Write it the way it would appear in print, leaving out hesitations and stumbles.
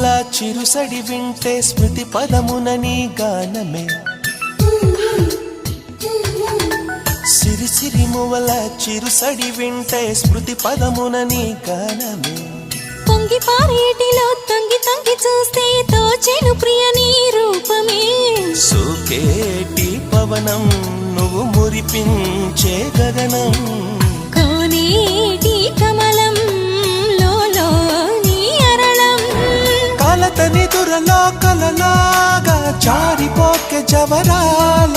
చిరుసడి వింటే స్మృతి పదమున నీ గానమే సిరిసిరిమువల చిరుసడి వింటే స్మృతి పదమున నీ గానమే పొంగి పారేటిలో తొంగి తొంగి చూస్తే తోచెను ప్రియ నీ రూపమే సోకేటి పవనం నువ్వు మురిపించే గగనం కోనేటి కమలం లోలో నీ అరళం కలతని దురలో కలలాగా జారిపోకే జవరాల